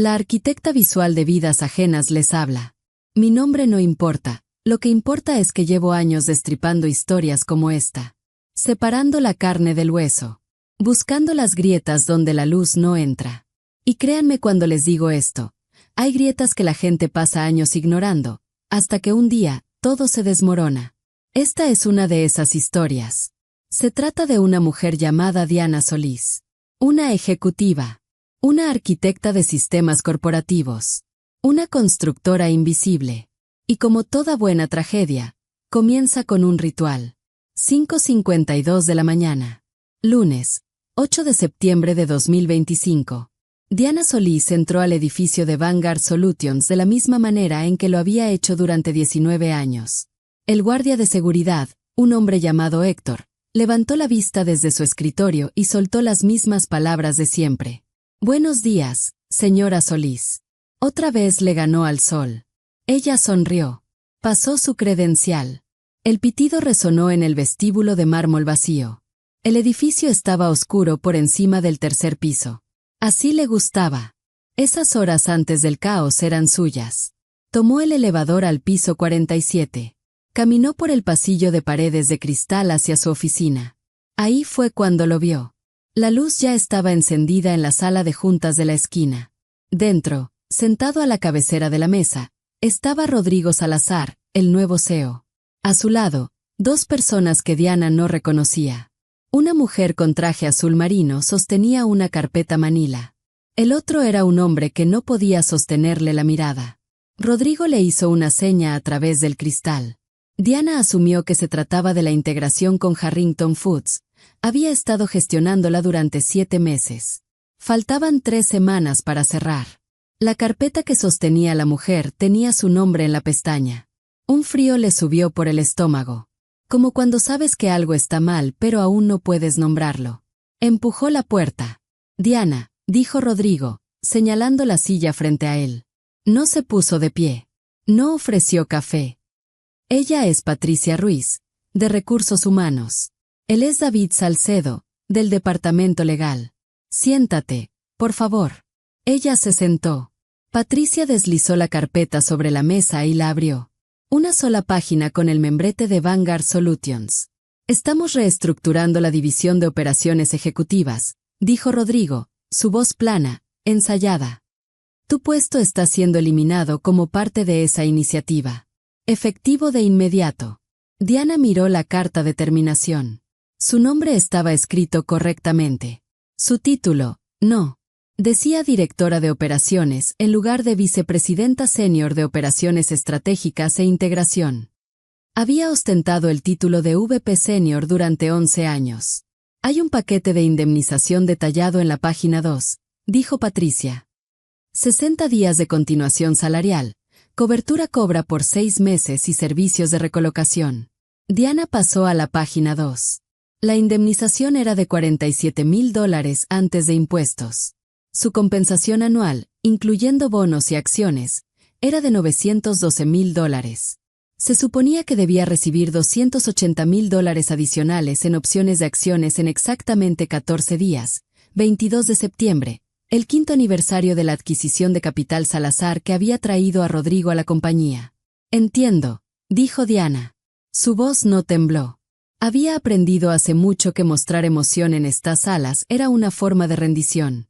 La arquitecta visual de vidas ajenas les habla. Mi nombre no importa, lo que importa es que llevo años destripando historias como esta. Separando la carne del hueso. Buscando las grietas donde la luz no entra. Y créanme cuando les digo esto, hay grietas que la gente pasa años ignorando, hasta que un día, todo se desmorona. Esta es una de esas historias. Se trata de una mujer llamada Diana Solís. Una ejecutiva. Una arquitecta de sistemas corporativos. Una constructora invisible. Y como toda buena tragedia, comienza con un ritual. 5:52 de la mañana. Lunes, 8 de septiembre de 2025. Diana Solís entró al edificio de Vanguard Solutions de la misma manera en que lo había hecho durante 19 años. El guardia de seguridad, un hombre llamado Héctor, levantó la vista desde su escritorio y soltó las mismas palabras de siempre. Buenos días, señora Solís. Otra vez le ganó al sol. Ella sonrió. Pasó su credencial. El pitido resonó en el vestíbulo de mármol vacío. El edificio estaba oscuro por encima del tercer piso. Así le gustaba. Esas horas antes del caos eran suyas. Tomó el elevador al piso 47. Caminó por el pasillo de paredes de cristal hacia su oficina. Ahí fue cuando lo vio. La luz ya estaba encendida en la sala de juntas de la esquina. Dentro, sentado a la cabecera de la mesa, estaba Rodrigo Salazar, el nuevo CEO. A su lado, dos personas que Diana no reconocía. Una mujer con traje azul marino sostenía una carpeta manila. El otro era un hombre que no podía sostenerle la mirada. Rodrigo le hizo una seña a través del cristal. Diana asumió que se trataba de la integración con Harrington Foods. Había estado gestionándola durante 7 meses. Faltaban 3 semanas para cerrar. La carpeta que sostenía la mujer tenía su nombre en la pestaña. Un frío le subió por el estómago. Como cuando sabes que algo está mal pero aún no puedes nombrarlo. Empujó la puerta. Diana, dijo Rodrigo, señalando la silla frente a él. No se puso de pie. No ofreció café. Ella es Patricia Ruiz, de Recursos Humanos. Él es David Salcedo, del Departamento Legal. Siéntate, por favor. Ella se sentó. Patricia deslizó la carpeta sobre la mesa y la abrió. Una sola página con el membrete de Vanguard Solutions. Estamos reestructurando la división de operaciones ejecutivas, dijo Rodrigo, su voz plana, ensayada. Tu puesto está siendo eliminado como parte de esa iniciativa. Efectivo de inmediato. Diana miró la carta de terminación. Su nombre estaba escrito correctamente. Su título, no. Decía directora de operaciones en lugar de vicepresidenta senior de operaciones estratégicas e integración. Había ostentado el título de VP senior durante 11 años. Hay un paquete de indemnización detallado en la página 2, dijo Patricia. 60 días de continuación salarial. Cobertura cobra por 6 meses y servicios de recolocación. Diana pasó a la página 2. La indemnización era de $47,000 antes de impuestos. Su compensación anual, incluyendo bonos y acciones, era de $912,000. Se suponía que debía recibir $280,000 adicionales en opciones de acciones en exactamente 14 días, 22 de septiembre. El 5º aniversario de la adquisición de Capital Salazar que había traído a Rodrigo a la compañía. Entiendo, dijo Diana. Su voz no tembló. Había aprendido hace mucho que mostrar emoción en estas salas era una forma de rendición.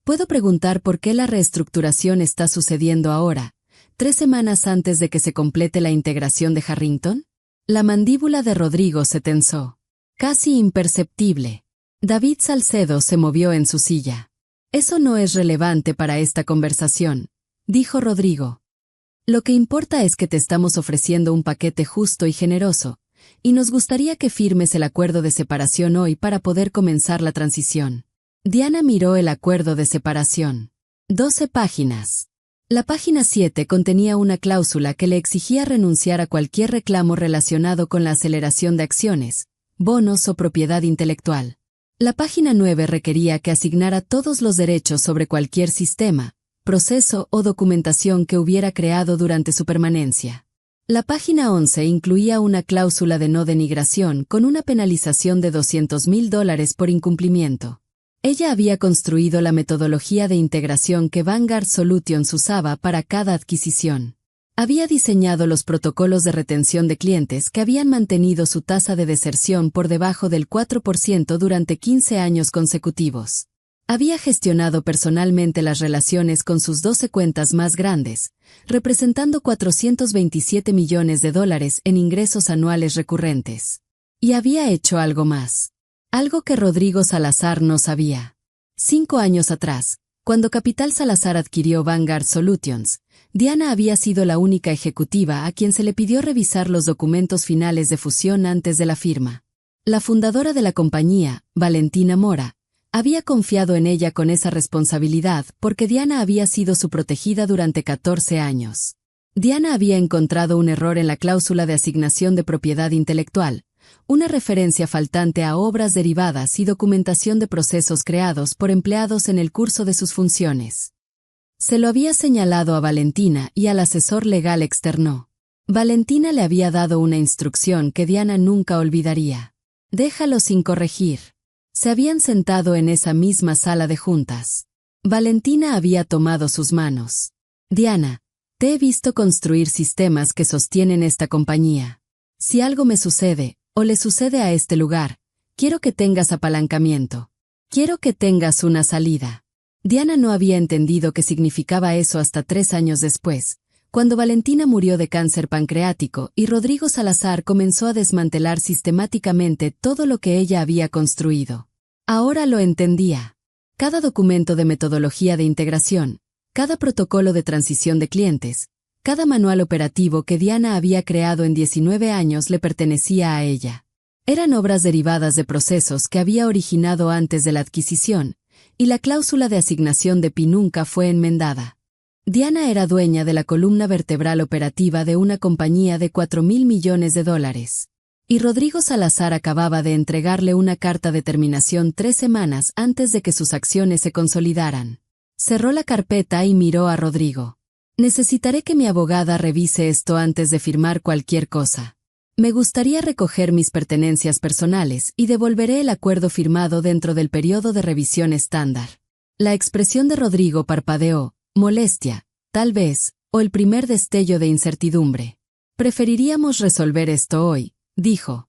¿Puedo preguntar por qué la reestructuración está sucediendo ahora, 3 semanas antes de que se complete la integración de Harrington? La mandíbula de Rodrigo se tensó. Casi imperceptible. David Salcedo se movió en su silla. Eso no es relevante para esta conversación, dijo Rodrigo. Lo que importa es que te estamos ofreciendo un paquete justo y generoso, y nos gustaría que firmes el acuerdo de separación hoy para poder comenzar la transición. Diana miró el acuerdo de separación. 12 páginas. La página 7 contenía una cláusula que le exigía renunciar a cualquier reclamo relacionado con la aceleración de acciones, bonos o propiedad intelectual. La página 9 requería que asignara todos los derechos sobre cualquier sistema, proceso o documentación que hubiera creado durante su permanencia. La página 11 incluía una cláusula de no denigración con una penalización de $200,000 por incumplimiento. Ella había construido la metodología de integración que Vanguard Solutions usaba para cada adquisición. Había diseñado los protocolos de retención de clientes que habían mantenido su tasa de deserción por debajo del 4% durante 15 años consecutivos. Había gestionado personalmente las relaciones con sus 12 cuentas más grandes, representando $427 millones en ingresos anuales recurrentes. Y había hecho algo más. Algo que Rodrigo Salazar no sabía. 5 años atrás, cuando Capital Salazar adquirió Vanguard Solutions, Diana había sido la única ejecutiva a quien se le pidió revisar los documentos finales de fusión antes de la firma. La fundadora de la compañía, Valentina Mora, había confiado en ella con esa responsabilidad porque Diana había sido su protegida durante 14 años. Diana había encontrado un error en la cláusula de asignación de propiedad intelectual, una referencia faltante a obras derivadas y documentación de procesos creados por empleados en el curso de sus funciones. Se lo había señalado a Valentina y al asesor legal externo. Valentina le había dado una instrucción que Diana nunca olvidaría. Déjalo sin corregir. Se habían sentado en esa misma sala de juntas. Valentina había tomado sus manos. Diana, te he visto construir sistemas que sostienen esta compañía. Si algo me sucede, o le sucede a este lugar, quiero que tengas apalancamiento. Quiero que tengas una salida. Diana no había entendido qué significaba eso hasta 3 años después, cuando Valentina murió de cáncer pancreático y Rodrigo Salazar comenzó a desmantelar sistemáticamente todo lo que ella había construido. Ahora lo entendía. Cada documento de metodología de integración, cada protocolo de transición de clientes, cada manual operativo que Diana había creado en 19 años le pertenecía a ella. Eran obras derivadas de procesos que había originado antes de la adquisición, y la cláusula de asignación de PI nunca fue enmendada. Diana era dueña de la columna vertebral operativa de una compañía de $4.000 millones, y Rodrigo Salazar acababa de entregarle una carta de terminación 3 semanas antes de que sus acciones se consolidaran. Cerró la carpeta y miró a Rodrigo. Necesitaré que mi abogada revise esto antes de firmar cualquier cosa. Me gustaría recoger mis pertenencias personales y devolveré el acuerdo firmado dentro del periodo de revisión estándar. La expresión de Rodrigo parpadeó, molestia, tal vez, o el primer destello de incertidumbre. Preferiríamos resolver esto hoy, dijo.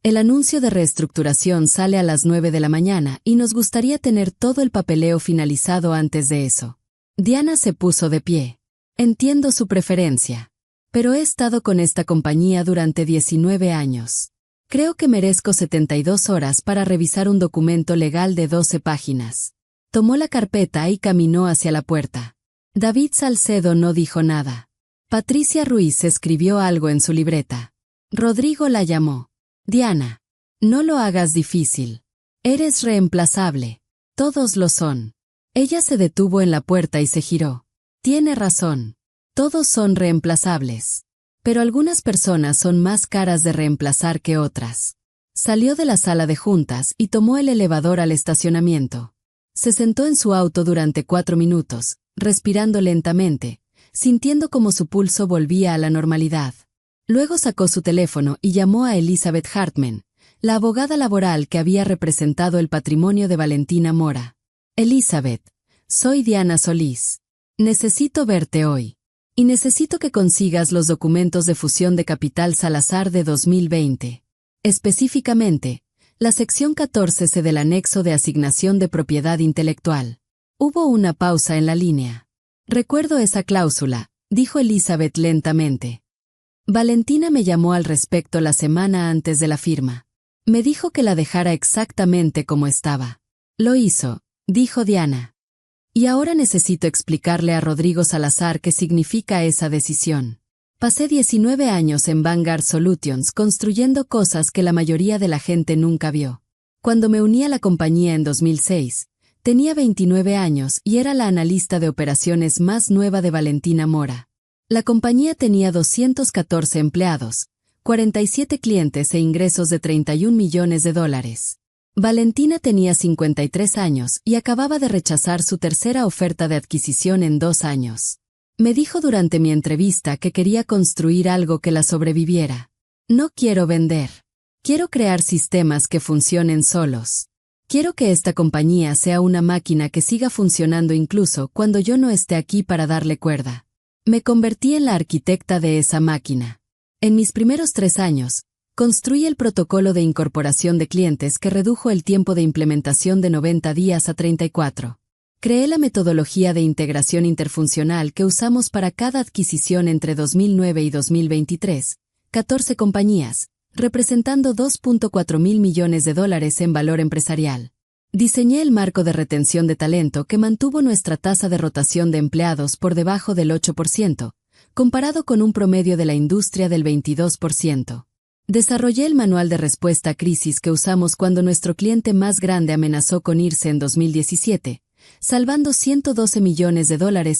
El anuncio de reestructuración sale a las 9 de la mañana y nos gustaría tener todo el papeleo finalizado antes de eso. Diana se puso de pie. Entiendo su preferencia. Pero he estado con esta compañía durante 19 años. Creo que merezco 72 horas para revisar un documento legal de 12 páginas. Tomó la carpeta y caminó hacia la puerta. David Salcedo no dijo nada. Patricia Ruiz escribió algo en su libreta. Rodrigo la llamó. Diana, no lo hagas difícil. Eres reemplazable. Todos lo son. Ella se detuvo en la puerta y se giró. Tiene razón. Todos son reemplazables. Pero algunas personas son más caras de reemplazar que otras. Salió de la sala de juntas y tomó el elevador al estacionamiento. Se sentó en su auto durante 4 minutos, respirando lentamente, sintiendo como su pulso volvía a la normalidad. Luego sacó su teléfono y llamó a Elizabeth Hartman, la abogada laboral que había representado el patrimonio de Valentina Mora. Elizabeth, soy Diana Solís. Necesito verte hoy. Y necesito que consigas los documentos de fusión de Capital Salazar de 2020. Específicamente, la sección 14C del anexo de asignación de propiedad intelectual. Hubo una pausa en la línea. Recuerdo esa cláusula, dijo Elizabeth lentamente. Valentina me llamó al respecto la semana antes de la firma. Me dijo que la dejara exactamente como estaba. Lo hizo, dijo Diana. Y ahora necesito explicarle a Rodrigo Salazar qué significa esa decisión. Pasé 19 años en Vanguard Solutions construyendo cosas que la mayoría de la gente nunca vio. Cuando me uní a la compañía en 2006, tenía 29 años y era la analista de operaciones más nueva de Valentina Mora. La compañía tenía 214 empleados, 47 clientes e ingresos de $31 millones. Valentina tenía 53 años y acababa de rechazar su tercera oferta de adquisición en 2 años. Me dijo durante mi entrevista que quería construir algo que la sobreviviera. No quiero vender. Quiero crear sistemas que funcionen solos. Quiero que esta compañía sea una máquina que siga funcionando incluso cuando yo no esté aquí para darle cuerda. Me convertí en la arquitecta de esa máquina. En mis primeros 3 años, construí el protocolo de incorporación de clientes que redujo el tiempo de implementación de 90 días a 34. Creé la metodología de integración interfuncional que usamos para cada adquisición entre 2009 y 2023, 14 compañías, representando $2.4 mil millones en valor empresarial. Diseñé el marco de retención de talento que mantuvo nuestra tasa de rotación de empleados por debajo del 8%, comparado con un promedio de la industria del 22%. Desarrollé el manual de respuesta a crisis que usamos cuando nuestro cliente más grande amenazó con irse en 2017, salvando $112 millones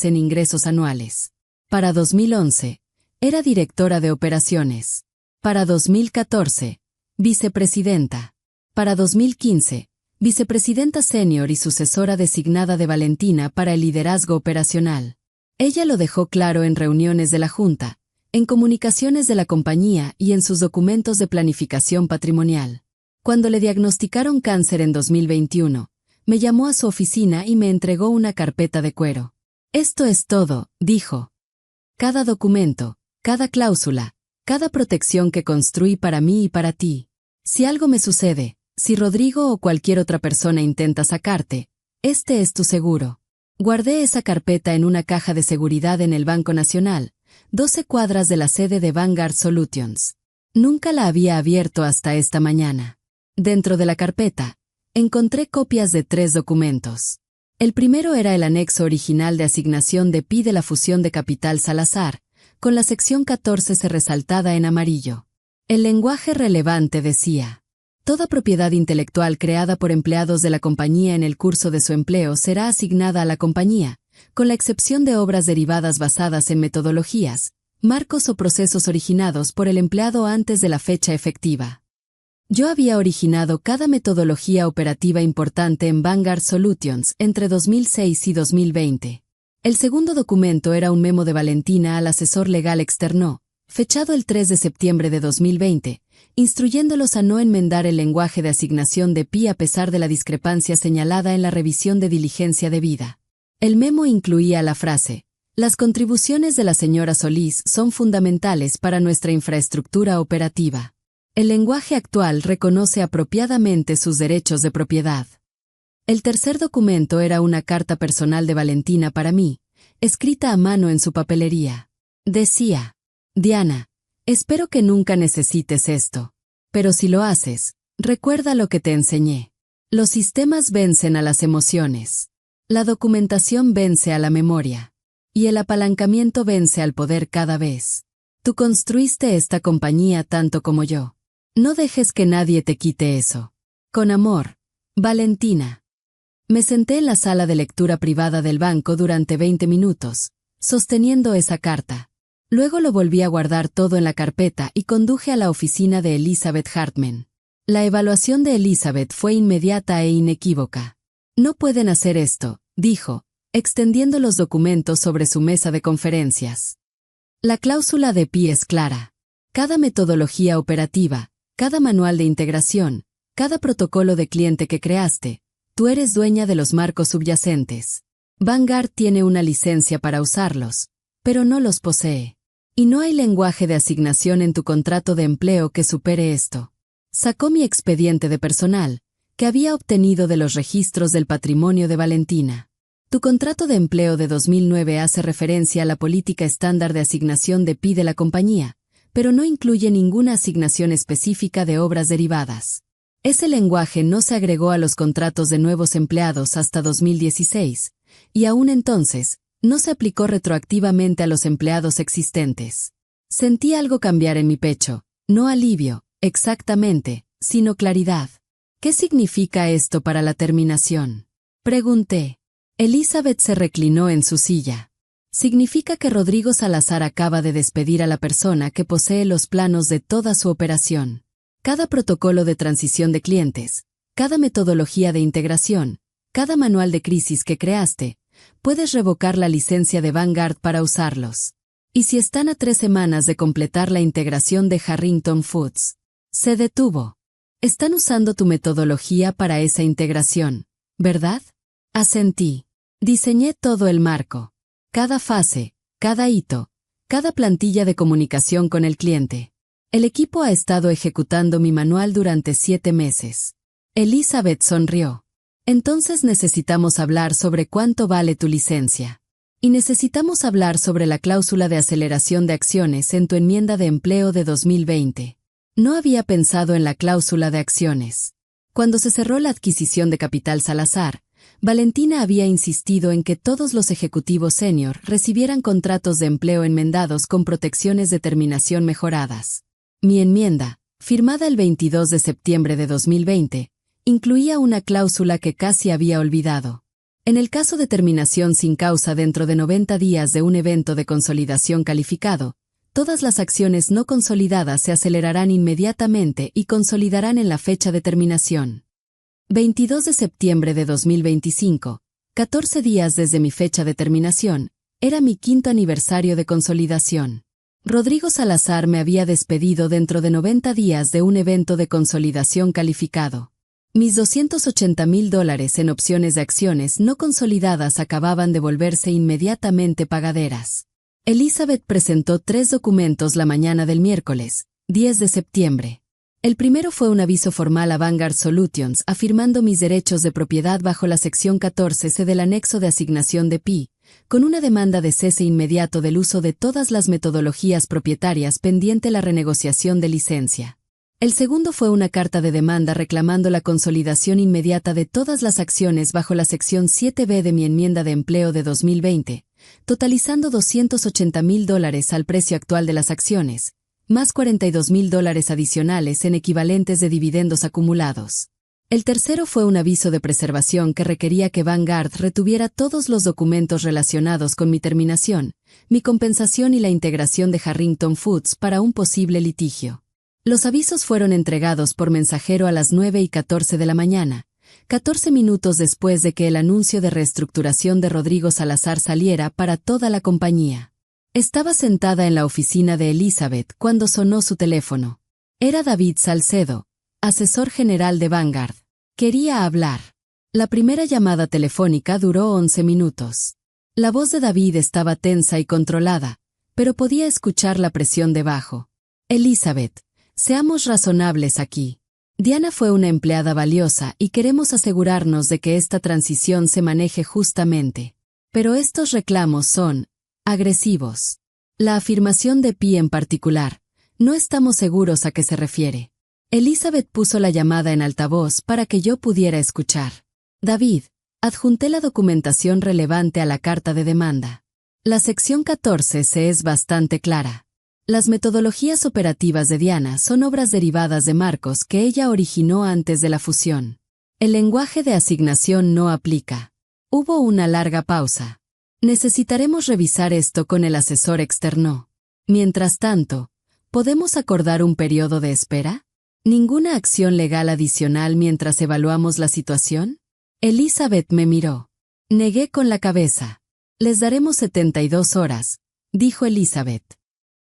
en ingresos anuales. Para 2011, era directora de operaciones. Para 2014, vicepresidenta. Para 2015, vicepresidenta senior y sucesora designada de Valentina para el liderazgo operacional. Ella lo dejó claro en reuniones de la Junta, en comunicaciones de la compañía y en sus documentos de planificación patrimonial. Cuando le diagnosticaron cáncer en 2021, me llamó a su oficina y me entregó una carpeta de cuero. Esto es todo, dijo. Cada documento, cada cláusula, cada protección que construí para mí y para ti. Si algo me sucede, si Rodrigo o cualquier otra persona intenta sacarte, este es tu seguro. Guardé esa carpeta en una caja de seguridad en el Banco Nacional, 12 cuadras de la sede de Vanguard Solutions. Nunca la había abierto hasta esta mañana. Dentro de la carpeta, encontré copias de 3 documentos. El primero era el anexo original de asignación de PI de la fusión de Capital Salazar, con la sección 14C resaltada en amarillo. El lenguaje relevante decía: toda propiedad intelectual creada por empleados de la compañía en el curso de su empleo será asignada a la compañía, con la excepción de obras derivadas basadas en metodologías, marcos o procesos originados por el empleado antes de la fecha efectiva. Yo había originado cada metodología operativa importante en Vanguard Solutions entre 2006 y 2020. El segundo documento era un memo de Valentina al asesor legal externo, fechado el 3 de septiembre de 2020, instruyéndolos a no enmendar el lenguaje de asignación de PI a pesar de la discrepancia señalada en la revisión de diligencia debida. El memo incluía la frase: las contribuciones de la señora Solís son fundamentales para nuestra infraestructura operativa. El lenguaje actual reconoce apropiadamente sus derechos de propiedad. El tercer documento era una carta personal de Valentina para mí, escrita a mano en su papelería. Decía: Diana, espero que nunca necesites esto. Pero si lo haces, recuerda lo que te enseñé. Los sistemas vencen a las emociones. La documentación vence a la memoria. Y el apalancamiento vence al poder cada vez. Tú construiste esta compañía tanto como yo. No dejes que nadie te quite eso. Con amor, Valentina. Me senté en la sala de lectura privada del banco durante 20 minutos, sosteniendo esa carta. Luego lo volví a guardar todo en la carpeta y conduje a la oficina de Elizabeth Hartman. La evaluación de Elizabeth fue inmediata e inequívoca. No pueden hacer esto, dijo, extendiendo los documentos sobre su mesa de conferencias. La cláusula de PI es clara. Cada metodología operativa, cada manual de integración, cada protocolo de cliente que creaste, tú eres dueña de los marcos subyacentes. Vanguard tiene una licencia para usarlos, pero no los posee. Y no hay lenguaje de asignación en tu contrato de empleo que supere esto. Sacó mi expediente de personal, que había obtenido de los registros del patrimonio de Valentina. Tu contrato de empleo de 2009 hace referencia a la política estándar de asignación de PI de la compañía, pero no incluye ninguna asignación específica de obras derivadas. Ese lenguaje no se agregó a los contratos de nuevos empleados hasta 2016, y aún entonces, no se aplicó retroactivamente a los empleados existentes. Sentí algo cambiar en mi pecho, no alivio, exactamente, sino claridad. ¿Qué significa esto para la terminación? Pregunté. Elizabeth se reclinó en su silla. Significa que Rodrigo Salazar acaba de despedir a la persona que posee los planos de toda su operación. Cada protocolo de transición de clientes, cada metodología de integración, cada manual de crisis que creaste, puedes revocar la licencia de Vanguard para usarlos. Y si están a 3 semanas de completar la integración de Harrington Foods. Se detuvo. Están usando tu metodología para esa integración, ¿verdad? Asentí. Diseñé todo el marco. Cada fase, cada hito, cada plantilla de comunicación con el cliente. El equipo ha estado ejecutando mi manual durante 7 meses. Elizabeth sonrió. Entonces necesitamos hablar sobre cuánto vale tu licencia. Y necesitamos hablar sobre la cláusula de aceleración de acciones en tu enmienda de empleo de 2020. No había pensado en la cláusula de acciones. Cuando se cerró la adquisición de Capital Salazar, Valentina había insistido en que todos los ejecutivos senior recibieran contratos de empleo enmendados con protecciones de terminación mejoradas. Mi enmienda, firmada el 22 de septiembre de 2020, incluía una cláusula que casi había olvidado. En el caso de terminación sin causa dentro de 90 días de un evento de consolidación calificado, todas las acciones no consolidadas se acelerarán inmediatamente y consolidarán en la fecha de terminación. 22 de septiembre de 2025, 14 días desde mi fecha de terminación, era mi 5º aniversario de consolidación. Rodrigo Salazar me había despedido dentro de 90 días de un evento de consolidación calificado. Mis $280,000 en opciones de acciones no consolidadas acababan de volverse inmediatamente pagaderas. Elizabeth presentó 3 documentos la mañana del miércoles, 10 de septiembre. El primero fue un aviso formal a Vanguard Solutions afirmando mis derechos de propiedad bajo la sección 14C del anexo de asignación de PI, con una demanda de cese inmediato del uso de todas las metodologías propietarias pendiente la renegociación de licencia. El segundo fue una carta de demanda reclamando la consolidación inmediata de todas las acciones bajo la sección 7B de mi enmienda de empleo de 2020, totalizando $280,000 al precio actual de las acciones, más $42,000 adicionales en equivalentes de dividendos acumulados. El tercero fue un aviso de preservación que requería que Vanguard retuviera todos los documentos relacionados con mi terminación, mi compensación y la integración de Harrington Foods para un posible litigio. Los avisos fueron entregados por mensajero a las 9:14 de la mañana, 14 minutos después de que el anuncio de reestructuración de Rodrigo Salazar saliera para toda la compañía. Estaba sentada en la oficina de Elizabeth cuando sonó su teléfono. Era David Salcedo, asesor general de Vanguard. Quería hablar. La primera llamada telefónica duró 11 minutos. La voz de David estaba tensa y controlada, pero podía escuchar la presión debajo. Elizabeth, seamos razonables aquí. Diana fue una empleada valiosa y queremos asegurarnos de que esta transición se maneje justamente. Pero estos reclamos son agresivos. La afirmación de Pi en particular, no estamos seguros a qué se refiere. Elizabeth puso la llamada en altavoz para que yo pudiera escuchar. David, adjunté la documentación relevante a la carta de demanda. La sección 14C es bastante clara. Las metodologías operativas de Diana son obras derivadas de marcos que ella originó antes de la fusión. El lenguaje de asignación no aplica. Hubo una larga pausa. Necesitaremos revisar esto con el asesor externo. Mientras tanto, ¿podemos acordar un periodo de espera? ¿Ninguna acción legal adicional mientras evaluamos la situación? Elizabeth me miró. Negué con la cabeza. Les daremos 72 horas, dijo Elizabeth.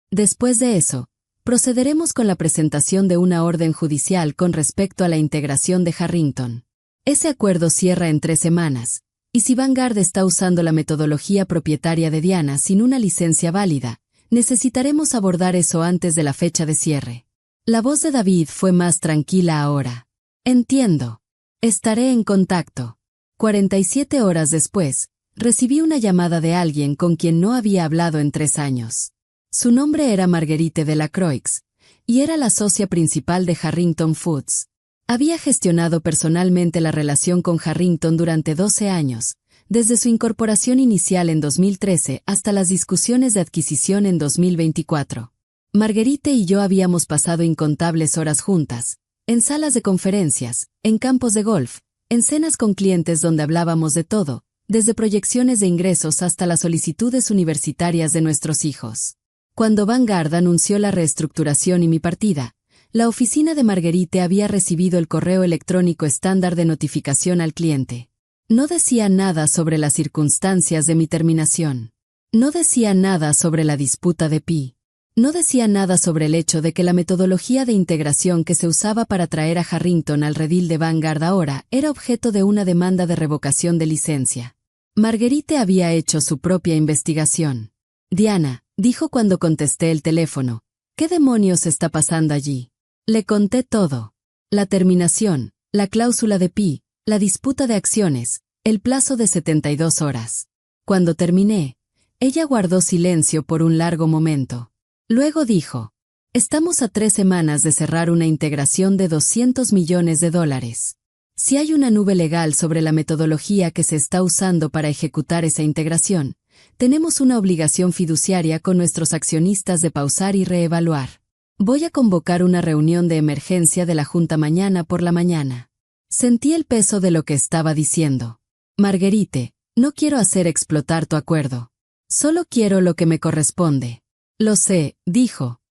Después de eso, procederemos con la presentación de una orden judicial con respecto a la integración de Harrington. Ese acuerdo cierra en 3 semanas, y si Vanguard está usando la metodología propietaria de Diana sin una licencia válida, necesitaremos abordar eso antes de la fecha de cierre. La voz de David fue más tranquila ahora. Entiendo. Estaré en contacto. 47 horas después, recibí una llamada de alguien con quien no había hablado en 3 años. Su nombre era Marguerite Delacroix, y era la socia principal de Harrington Foods. Había gestionado personalmente la relación con Harrington durante 12 años, desde su incorporación inicial en 2013 hasta las discusiones de adquisición en 2024. Marguerite y yo habíamos pasado incontables horas juntas, en salas de conferencias, en campos de golf, en cenas con clientes donde hablábamos de todo, desde proyecciones de ingresos hasta las solicitudes universitarias de nuestros hijos. Cuando Vanguard anunció la reestructuración y mi partida, la oficina de Marguerite había recibido el correo electrónico estándar de notificación al cliente. No decía nada sobre las circunstancias de mi terminación. No decía nada sobre la disputa de Pi. No decía nada sobre el hecho de que la metodología de integración que se usaba para traer a Harrington al redil de Vanguard ahora era objeto de una demanda de revocación de licencia. Marguerite había hecho su propia investigación. Diana, dijo cuando contesté el teléfono, ¿qué demonios está pasando allí? Le conté todo. La terminación, la cláusula de pi, la disputa de acciones, el plazo de 72 horas. Cuando terminé, ella guardó silencio por un largo momento. Luego dijo, estamos a 3 semanas de cerrar una integración de $200 millones. Si hay una nube legal sobre la metodología que se está usando para ejecutar esa integración, tenemos una obligación fiduciaria con nuestros accionistas de pausar y reevaluar. Voy a convocar una reunión de emergencia de la Junta mañana por la mañana. Sentí el peso de lo que estaba diciendo. Marguerite, no quiero hacer explotar tu acuerdo. Solo quiero lo que me corresponde. Lo sé, dijo.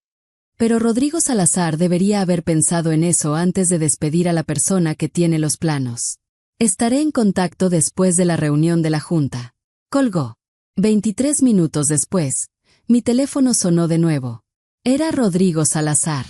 Pero Rodrigo Salazar debería haber pensado en eso antes de despedir a la persona que tiene los planos. Estaré en contacto después de la reunión de la Junta. Colgó. 23 minutos después, mi teléfono sonó de nuevo. Era Rodrigo Salazar.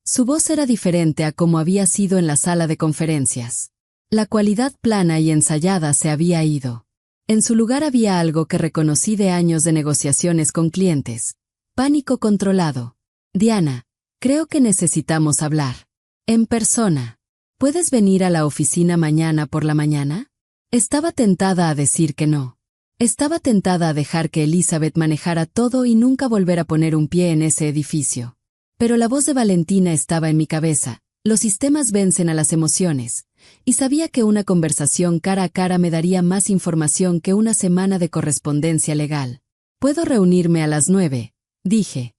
Su voz era diferente a como había sido en la sala de conferencias. La cualidad plana y ensayada se había ido. En su lugar había algo que reconocí de años de negociaciones con clientes. Pánico controlado. Diana, creo que necesitamos hablar. En persona. ¿Puedes venir a la oficina mañana por la mañana? Estaba tentada a decir que no. Estaba tentada a dejar que Elizabeth manejara todo y nunca volver a poner un pie en ese edificio. Pero la voz de Valentina estaba en mi cabeza. Los sistemas vencen a las emociones. Y sabía que una conversación cara a cara me daría más información que una semana de correspondencia legal. Puedo reunirme a las 9. Dije.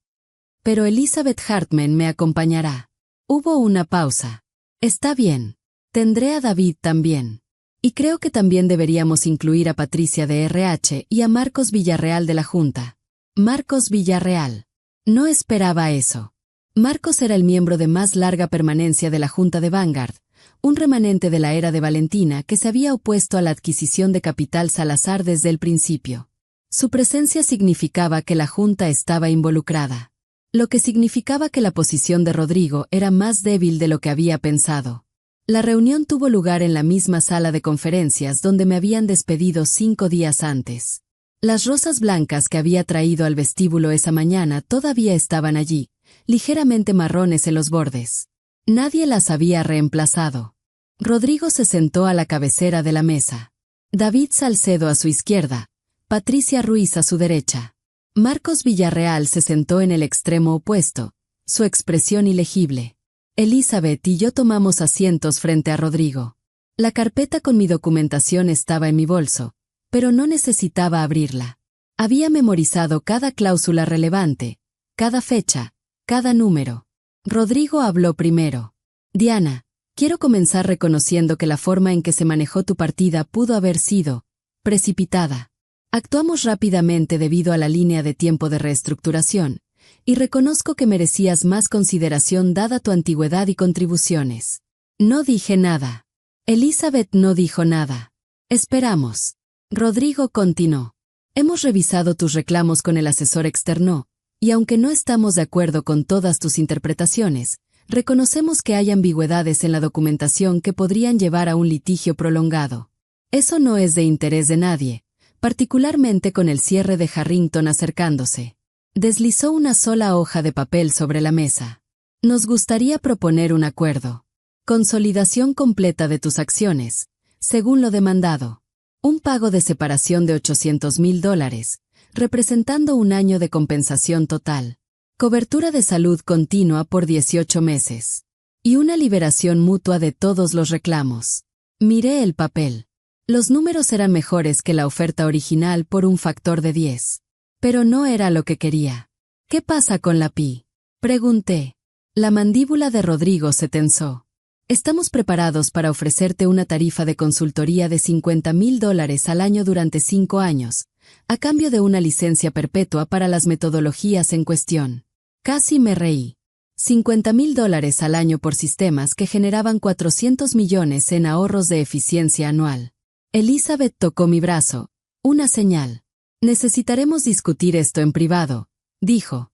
Pero Elizabeth Hartman me acompañará. Hubo una pausa. Está bien. Tendré a David también. Y creo que también deberíamos incluir a Patricia de RH y a Marcos Villarreal de la Junta. Marcos Villarreal. No esperaba eso. Marcos era el miembro de más larga permanencia de la Junta de Vanguard, un remanente de la era de Valentina que se había opuesto a la adquisición de Capital Salazar desde el principio. Su presencia significaba que la Junta estaba involucrada, lo que significaba que la posición de Rodrigo era más débil de lo que había pensado. La reunión tuvo lugar en la misma sala de conferencias donde me habían despedido 5 días antes. Las rosas blancas que había traído al vestíbulo esa mañana todavía estaban allí, ligeramente marrones en los bordes. Nadie las había reemplazado. Rodrigo se sentó a la cabecera de la mesa. David Salcedo a su izquierda, Patricia Ruiz a su derecha. Marcos Villarreal se sentó en el extremo opuesto, su expresión ilegible. Elizabeth y yo tomamos asientos frente a Rodrigo. La carpeta con mi documentación estaba en mi bolso, pero no necesitaba abrirla. Había memorizado cada cláusula relevante, cada fecha, cada número. Rodrigo habló primero. Diana, quiero comenzar reconociendo que la forma en que se manejó tu partida pudo haber sido precipitada. Actuamos rápidamente debido a la línea de tiempo de reestructuración, y reconozco que merecías más consideración dada tu antigüedad y contribuciones. No dije nada. Elizabeth no dijo nada. Esperamos. Rodrigo continuó. Hemos revisado tus reclamos con el asesor externo, y aunque no estamos de acuerdo con todas tus interpretaciones, reconocemos que hay ambigüedades en la documentación que podrían llevar a un litigio prolongado. Eso no es de interés de nadie, particularmente con el cierre de Harrington acercándose. Deslizó una sola hoja de papel sobre la mesa. Nos gustaría proponer un acuerdo. Consolidación completa de tus acciones, según lo demandado. Un pago de separación de $800,000, representando un año de compensación total. Cobertura de salud continua por 18 meses. Y una liberación mutua de todos los reclamos. Miré el papel. Los números eran mejores que la oferta original por un factor de 10. Pero no era lo que quería. ¿Qué pasa con la PI? Pregunté. La mandíbula de Rodrigo se tensó. Estamos preparados para ofrecerte una tarifa de consultoría de $50,000 al año durante 5 años, a cambio de una licencia perpetua para las metodologías en cuestión. Casi me reí. $50,000 al año por sistemas que generaban 400 millones en ahorros de eficiencia anual. Elizabeth tocó mi brazo, una señal. Necesitaremos discutir esto en privado, dijo.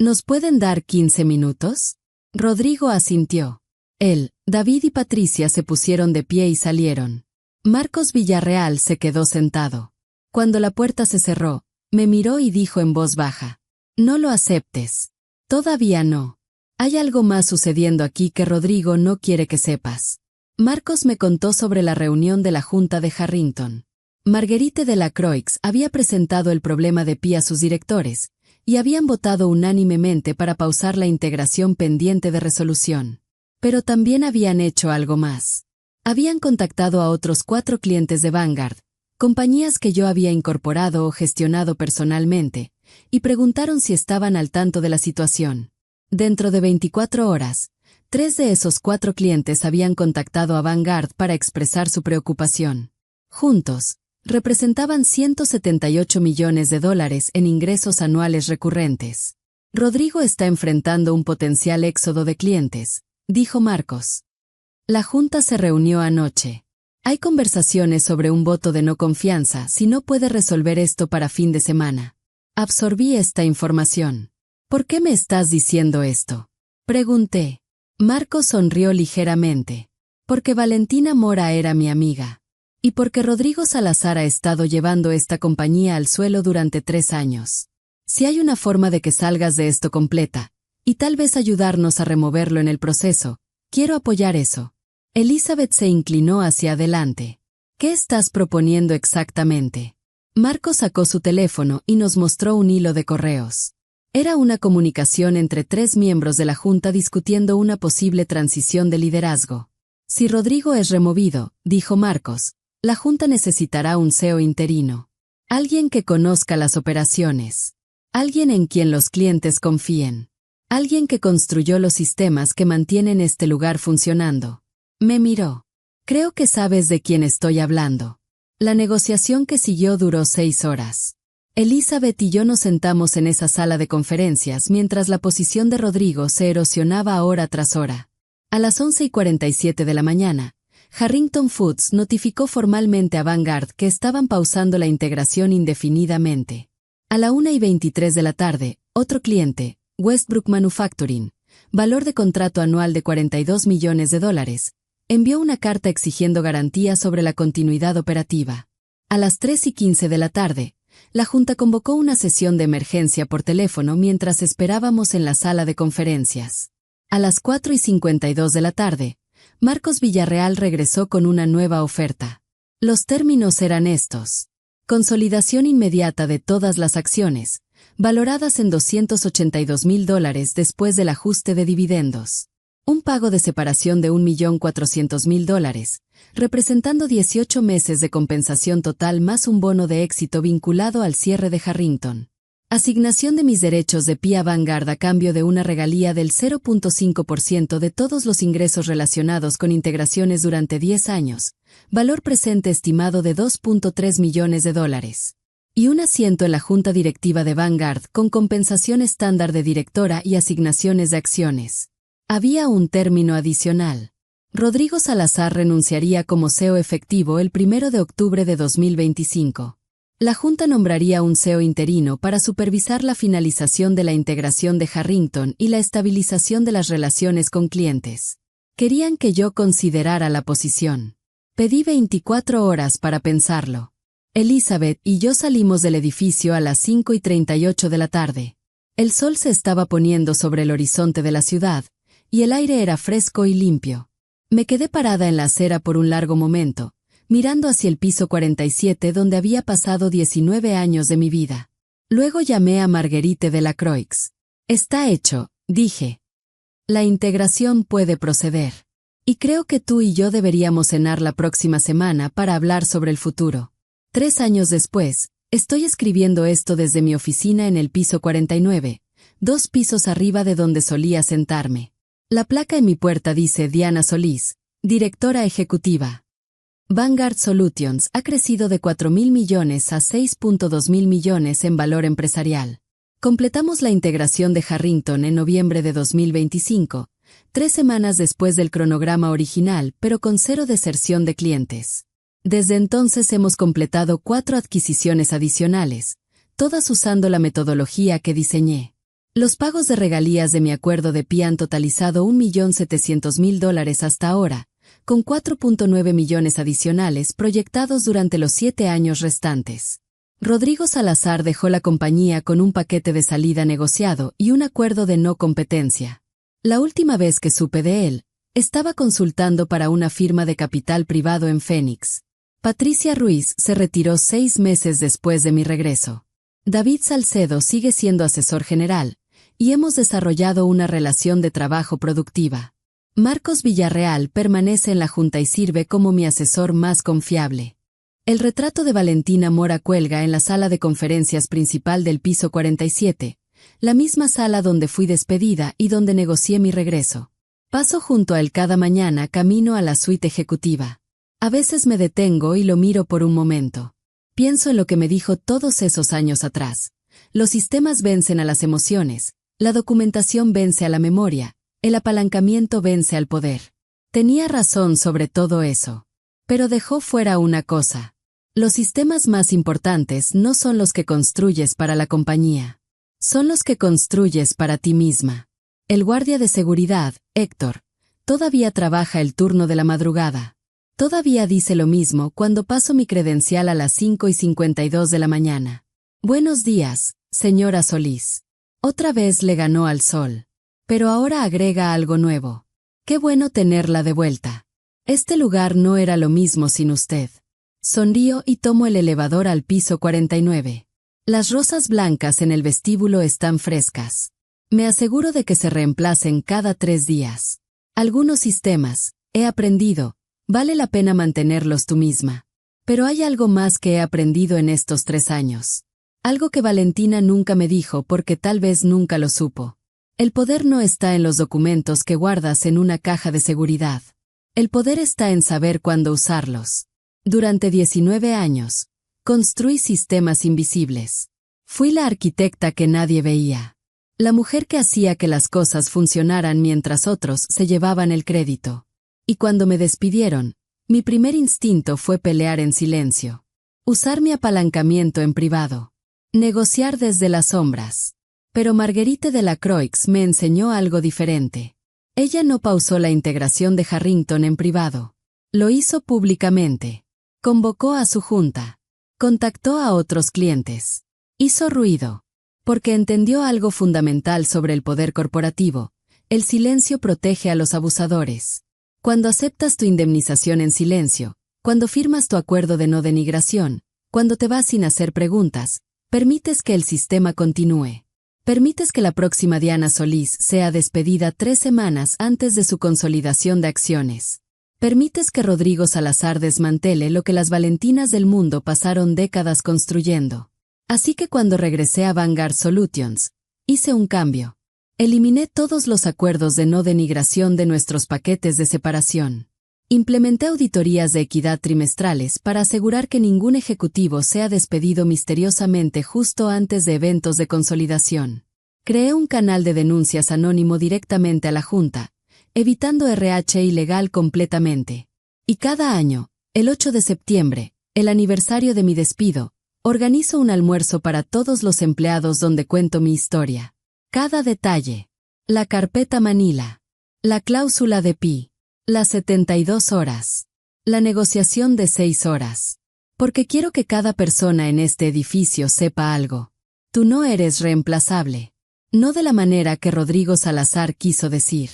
¿Nos pueden dar 15 minutos? Rodrigo asintió. Él, David y Patricia se pusieron de pie y salieron. Marcos Villarreal se quedó sentado. Cuando la puerta se cerró, me miró y dijo en voz baja: No lo aceptes. Todavía no. Hay algo más sucediendo aquí que Rodrigo no quiere que sepas. Marcos me contó sobre la reunión de la Junta de Harrington. Marguerite de la Croix había presentado el problema de Pi a sus directores, y habían votado unánimemente para pausar la integración pendiente de resolución. Pero también habían hecho algo más. Habían contactado a otros 4 clientes de Vanguard, compañías que yo había incorporado o gestionado personalmente, y preguntaron si estaban al tanto de la situación. Dentro de 24 horas, 3 de esos 4 clientes habían contactado a Vanguard para expresar su preocupación. Juntos, representaban $178 millones en ingresos anuales recurrentes. Rodrigo está enfrentando un potencial éxodo de clientes, dijo Marcos. La junta se reunió anoche. Hay conversaciones sobre un voto de no confianza si no puede resolver esto para fin de semana. Absorbí esta información. ¿Por qué me estás diciendo esto? Pregunté. Marcos sonrió ligeramente. Porque Valentina Mora era mi amiga. Y porque Rodrigo Salazar ha estado llevando esta compañía al suelo durante 3 años. Si hay una forma de que salgas de esto completa, y tal vez ayudarnos a removerlo en el proceso, quiero apoyar eso. Elizabeth se inclinó hacia adelante. ¿Qué estás proponiendo exactamente? Marcos sacó su teléfono y nos mostró un hilo de correos. Era una comunicación entre 3 miembros de la Junta discutiendo una posible transición de liderazgo. Si Rodrigo es removido, dijo Marcos, la Junta necesitará un CEO interino. Alguien que conozca las operaciones. Alguien en quien los clientes confíen. Alguien que construyó los sistemas que mantienen este lugar funcionando. Me miró. Creo que sabes de quién estoy hablando. La negociación que siguió duró 6 horas. Elizabeth y yo nos sentamos en esa sala de conferencias mientras la posición de Rodrigo se erosionaba hora tras hora. A las 11:47 de la mañana, Harrington Foods notificó formalmente a Vanguard que estaban pausando la integración indefinidamente. A la 1:23 de la tarde, otro cliente, Westbrook Manufacturing, valor de contrato anual de $42 millones, envió una carta exigiendo garantías sobre la continuidad operativa. A las 3:15 de la tarde, la Junta convocó una sesión de emergencia por teléfono mientras esperábamos en la sala de conferencias. A las 4:52 de la tarde, Marcos Villarreal regresó con una nueva oferta. Los términos eran estos. Consolidación inmediata de todas las acciones, valoradas en $282.000 después del ajuste de dividendos. Un pago de separación de $1.400.000, representando 18 meses de compensación total más un bono de éxito vinculado al cierre de Harrington. Asignación de mis derechos de Pi a Vanguard a cambio de una regalía del 0.5% de todos los ingresos relacionados con integraciones durante 10 años, valor presente estimado de $2.3 millones. Y un asiento en la junta directiva de Vanguard con compensación estándar de directora y asignaciones de acciones. Había un término adicional. Rodrigo Salazar renunciaría como CEO efectivo el 1 de octubre de 2025. La Junta nombraría un CEO interino para supervisar la finalización de la integración de Harrington y la estabilización de las relaciones con clientes. Querían que yo considerara la posición. Pedí 24 horas para pensarlo. Elizabeth y yo salimos del edificio a las 5:38 de la tarde. El sol se estaba poniendo sobre el horizonte de la ciudad, y el aire era fresco y limpio. Me quedé parada en la acera por un largo momento, mirando hacia el piso 47 donde había pasado 19 años de mi vida. Luego llamé a Marguerite de la Croix. Está hecho, dije. La integración puede proceder. Y creo que tú y yo deberíamos cenar la próxima semana para hablar sobre el futuro. 3 años después, estoy escribiendo esto desde mi oficina en el piso 49, 2 pisos arriba de donde solía sentarme. La placa en mi puerta dice Diana Solís, directora ejecutiva. Vanguard Solutions ha crecido de $4.000 millones a $6.2 millones en valor empresarial. Completamos la integración de Harrington en noviembre de 2025, 3 semanas después del cronograma original, pero con 0 deserción de clientes. Desde entonces hemos completado 4 adquisiciones adicionales, todas usando la metodología que diseñé. Los pagos de regalías de mi acuerdo de PI han totalizado $1.700.000 hasta ahora, con 4.9 millones adicionales proyectados durante los 7 años restantes. Rodrigo Salazar dejó la compañía con un paquete de salida negociado y un acuerdo de no competencia. La última vez que supe de él, estaba consultando para una firma de capital privado en Phoenix. Patricia Ruiz se retiró 6 meses después de mi regreso. David Salcedo sigue siendo asesor general, y hemos desarrollado una relación de trabajo productiva. Marcos Villarreal permanece en la junta y sirve como mi asesor más confiable. El retrato de Valentina Mora cuelga en la sala de conferencias principal del piso 47, la misma sala donde fui despedida y donde negocié mi regreso. Paso junto a él cada mañana camino a la suite ejecutiva. A veces me detengo y lo miro por un momento. Pienso en lo que me dijo todos esos años atrás. Los sistemas vencen a las emociones, la documentación vence a la memoria, el apalancamiento vence al poder. Tenía razón sobre todo eso. Pero dejó fuera una cosa. Los sistemas más importantes no son los que construyes para la compañía. Son los que construyes para ti misma. El guardia de seguridad, Héctor, todavía trabaja el turno de la madrugada. Todavía dice lo mismo cuando paso mi credencial a las 5:52 de la mañana. Buenos días, señora Solís. Otra vez le ganó al sol. Pero ahora agrega algo nuevo. Qué bueno tenerla de vuelta. Este lugar no era lo mismo sin usted. Sonrío y tomo el elevador al piso 49. Las rosas blancas en el vestíbulo están frescas. Me aseguro de que se reemplacen cada 3 días. Algunos sistemas, he aprendido, vale la pena mantenerlos tú misma. Pero hay algo más que he aprendido en estos 3 años. Algo que Valentina nunca me dijo porque tal vez nunca lo supo. El poder no está en los documentos que guardas en una caja de seguridad. El poder está en saber cuándo usarlos. Durante 19 años, construí sistemas invisibles. Fui la arquitecta que nadie veía. La mujer que hacía que las cosas funcionaran mientras otros se llevaban el crédito. Y cuando me despidieron, mi primer instinto fue pelear en silencio. Usar mi apalancamiento en privado. Negociar desde las sombras. Pero Marguerite Delacroix me enseñó algo diferente. Ella no pausó la integración de Harrington en privado. Lo hizo públicamente. Convocó a su junta. Contactó a otros clientes. Hizo ruido. Porque entendió algo fundamental sobre el poder corporativo. El silencio protege a los abusadores. Cuando aceptas tu indemnización en silencio, cuando firmas tu acuerdo de no denigración, cuando te vas sin hacer preguntas, permites que el sistema continúe. Permites que la próxima Diana Solís sea despedida 3 semanas antes de su consolidación de acciones. Permites que Rodrigo Salazar desmantele lo que las Valentinas del mundo pasaron décadas construyendo. Así que cuando regresé a Vanguard Solutions, hice un cambio. Eliminé todos los acuerdos de no denigración de nuestros paquetes de separación. Implementé auditorías de equidad trimestrales para asegurar que ningún ejecutivo sea despedido misteriosamente justo antes de eventos de consolidación. Creé un canal de denuncias anónimo directamente a la Junta, evitando RH ilegal completamente. Y cada año, el 8 de septiembre, el aniversario de mi despido, organizo un almuerzo para todos los empleados donde cuento mi historia. Cada detalle. La carpeta Manila. La cláusula de PI. Las 72 horas. La negociación de 6 horas. Porque quiero que cada persona en este edificio sepa algo. Tú no eres reemplazable. No de la manera que Rodrigo Salazar quiso decir.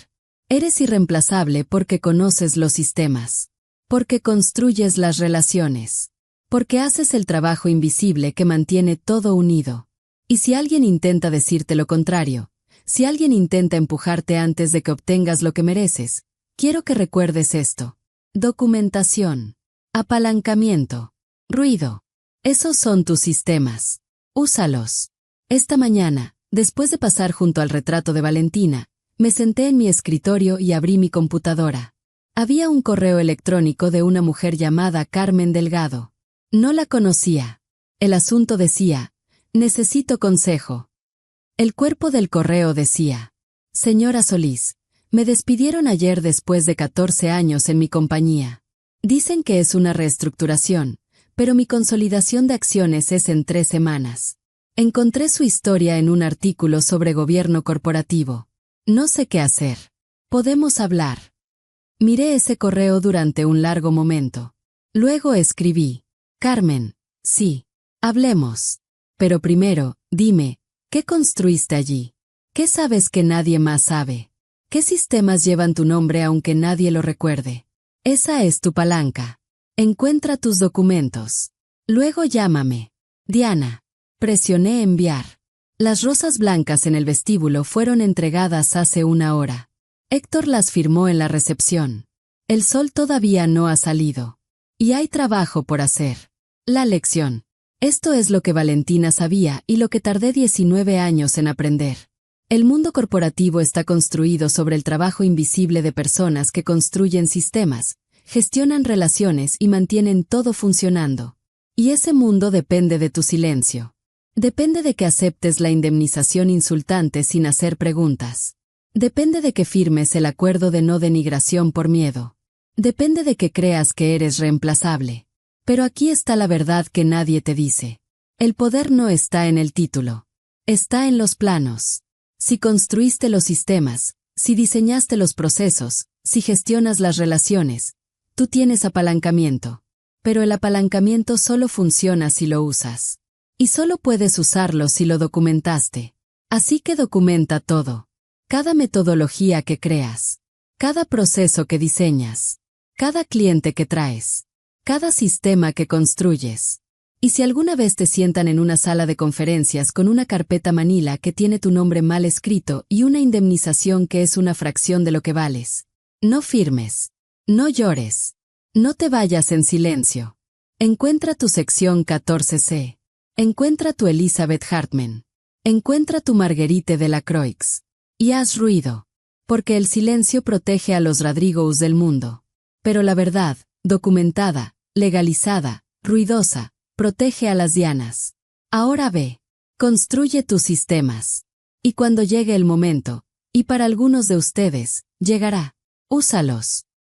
Eres irreemplazable porque conoces los sistemas. Porque construyes las relaciones. Porque haces el trabajo invisible que mantiene todo unido. Y si alguien intenta decirte lo contrario, si alguien intenta empujarte antes de que obtengas lo que mereces, quiero que recuerdes esto. Documentación. Apalancamiento. Ruido. Esos son tus sistemas. Úsalos. Esta mañana, después de pasar junto al retrato de Valentina, me senté en mi escritorio y abrí mi computadora. Había un correo electrónico de una mujer llamada Carmen Delgado. No la conocía. El asunto decía: necesito consejo. El cuerpo del correo decía: señora Solís, me despidieron ayer después de 14 años en mi compañía. Dicen que es una reestructuración, pero mi consolidación de acciones es en 3 semanas. Encontré su historia en un artículo sobre gobierno corporativo. No sé qué hacer. ¿Podemos hablar? Miré ese correo durante un largo momento. Luego escribí: Carmen, sí, hablemos. Pero primero, dime, ¿qué construiste allí? ¿Qué sabes que nadie más sabe? ¿Qué sistemas llevan tu nombre aunque nadie lo recuerde? Esa es tu palanca. Encuentra tus documentos. Luego llámame. Diana. Presioné enviar. Las rosas blancas en el vestíbulo fueron entregadas hace una hora. Héctor las firmó en la recepción. El sol todavía no ha salido. Y hay trabajo por hacer. La lección. Esto es lo que Valentina sabía y lo que tardé 19 años en aprender. El mundo corporativo está construido sobre el trabajo invisible de personas que construyen sistemas, gestionan relaciones y mantienen todo funcionando. Y ese mundo depende de tu silencio. Depende de que aceptes la indemnización insultante sin hacer preguntas. Depende de que firmes el acuerdo de no denigración por miedo. Depende de que creas que eres reemplazable. Pero aquí está la verdad que nadie te dice. El poder no está en el título. Está en los planos. Si construiste los sistemas, si diseñaste los procesos, si gestionas las relaciones, tú tienes apalancamiento. Pero el apalancamiento solo funciona si lo usas. Y solo puedes usarlo si lo documentaste. Así que documenta todo. Cada metodología que creas. Cada proceso que diseñas. Cada cliente que traes. Cada sistema que construyes. Y si alguna vez te sientan en una sala de conferencias con una carpeta manila que tiene tu nombre mal escrito y una indemnización que es una fracción de lo que vales, no firmes. No llores. No te vayas en silencio. Encuentra tu sección 14C. Encuentra tu Elizabeth Hartman. Encuentra tu Marguerite de la Croix. Y haz ruido. Porque el silencio protege a los Rodrigos del mundo. Pero la verdad, documentada, legalizada, ruidosa, protege a las Dianas. Ahora ve. Construye tus sistemas. Y cuando llegue el momento, y para algunos de ustedes, llegará, úsalos.